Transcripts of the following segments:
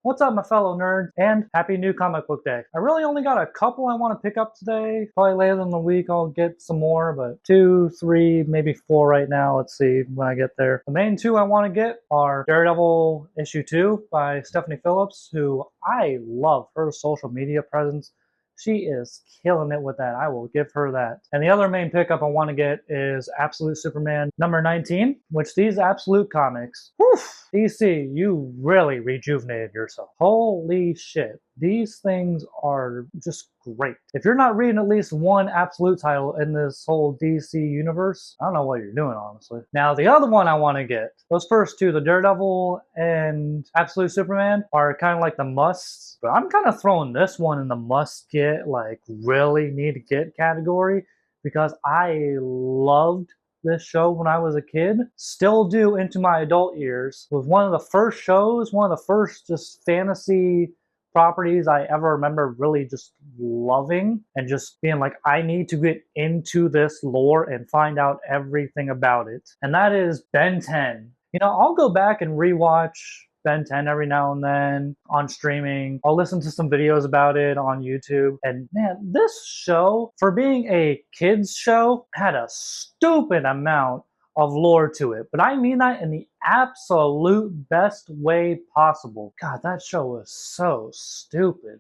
What's up, my fellow nerds, and happy new comic book day. I really only got a couple I want to pick up today. Probably later in the week I'll get some more, but 2, 3, maybe 4 right now. Let's see when I get there. The main two I want to get are Daredevil issue 2 by Stephanie Phillips, who I love her social media presence. She is killing it with that. I will give her that. And the other main pickup I want to get is Absolute Superman number 19, which these Absolute comics, whew, DC, you really rejuvenated yourself. Holy shit. These things are just great. If you're not reading at least one Absolute title in this whole DC universe, I don't know what you're doing, honestly. Now, the other one I want to get, those first two, the Daredevil and Absolute Superman, are kind of like the musts, but I'm kind of throwing this one in the must get, like really need to get category, because I loved this show when I was a kid, still do into my adult years. It was one of the first shows, one of the first just fantasy properties I ever remember really just loving and just being like, I need to get into this lore and find out everything about it. And that is Ben 10. You know, I'll go back and rewatch Ben 10 every now and then on streaming. I'll listen to some videos about it on YouTube. And man, this show, for being a kids show, had a stupid amount of lore to it. But I mean that in the absolute best way possible. God, that show was so stupid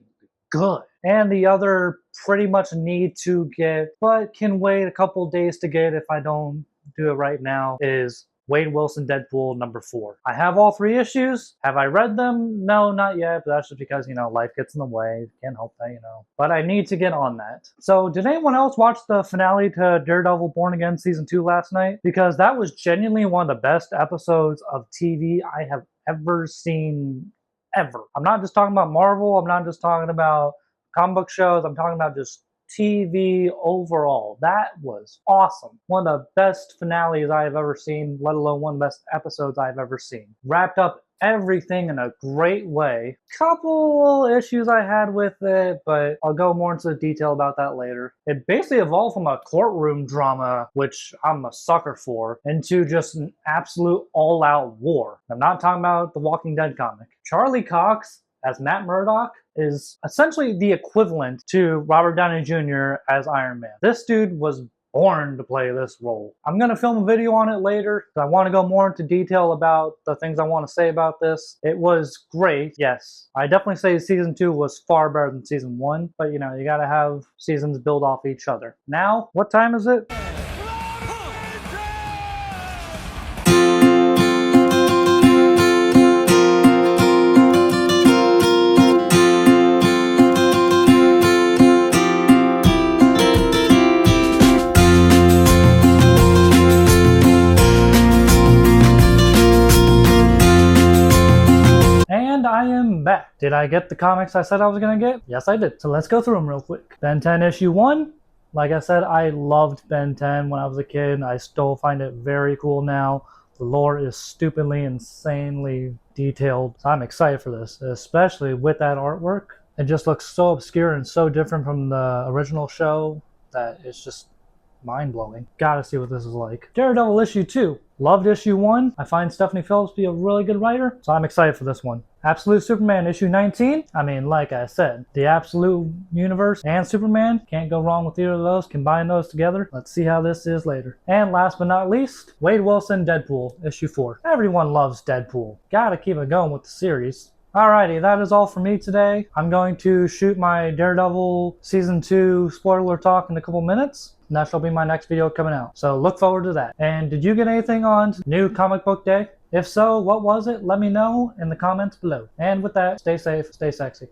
good. And the other pretty much need to get, but can wait a couple days to get if I don't do it right now, is Wade Wilson Deadpool number 4. I have all 3 issues. Have I read them? No, not yet, but that's just because, you know, life gets in the way. Can't help that, you know. But I need to get on that. So did anyone else watch the finale to Daredevil Born Again Season 2 last night? Because that was genuinely one of the best episodes of TV I have ever seen, ever. I'm not just talking about Marvel. I'm not just talking about comic book shows. I'm talking about just TV overall. That was awesome. One of the best finales I have ever seen, let alone one of the best episodes I've ever seen. Wrapped up everything in a great way. Couple issues I had with it, but I'll go more into detail about that later. It basically evolved from a courtroom drama, which I'm a sucker for, into just an absolute all-out war. I'm not talking about the Walking Dead comic. Charlie Cox as Matt Murdock is essentially the equivalent to Robert Downey Jr. as Iron Man. This dude was born to play this role. I'm going to film a video on it later. I want to go more into detail about the things I want to say about this. It was great, yes. I definitely say season 2 was far better than season 1, but you know, you got to have seasons build off each other. Now, what time is it? And I am back. Did I get the comics I said I was going to get? Yes, I did. So let's go through them real quick. Ben 10 issue 1. Like I said, I loved Ben 10 when I was a kid. I still find it very cool now. The lore is stupidly, insanely detailed. So I'm excited for this, especially with that artwork. It just looks so obscure and so different from the original show that it's just mind-blowing. Gotta see what this is like. Daredevil issue 2. Loved issue 1. I find Stephanie Phillips to be a really good writer, so I'm excited for this one. Absolute Superman issue 19. I mean, like I said, the Absolute Universe and Superman, can't go wrong with either of those. Combine those together. Let's see how this is later. And last but not least, Wade Wilson Deadpool issue 4. Everyone loves Deadpool. Gotta keep it going with the series. Alrighty, that is all for me today. I'm going to shoot my Daredevil Season 2 spoiler talk in a couple minutes. And that shall be my next video coming out. So look forward to that. And did you get anything on New Comic Book Day? If so, what was it? Let me know in the comments below. And with that, stay safe, stay sexy.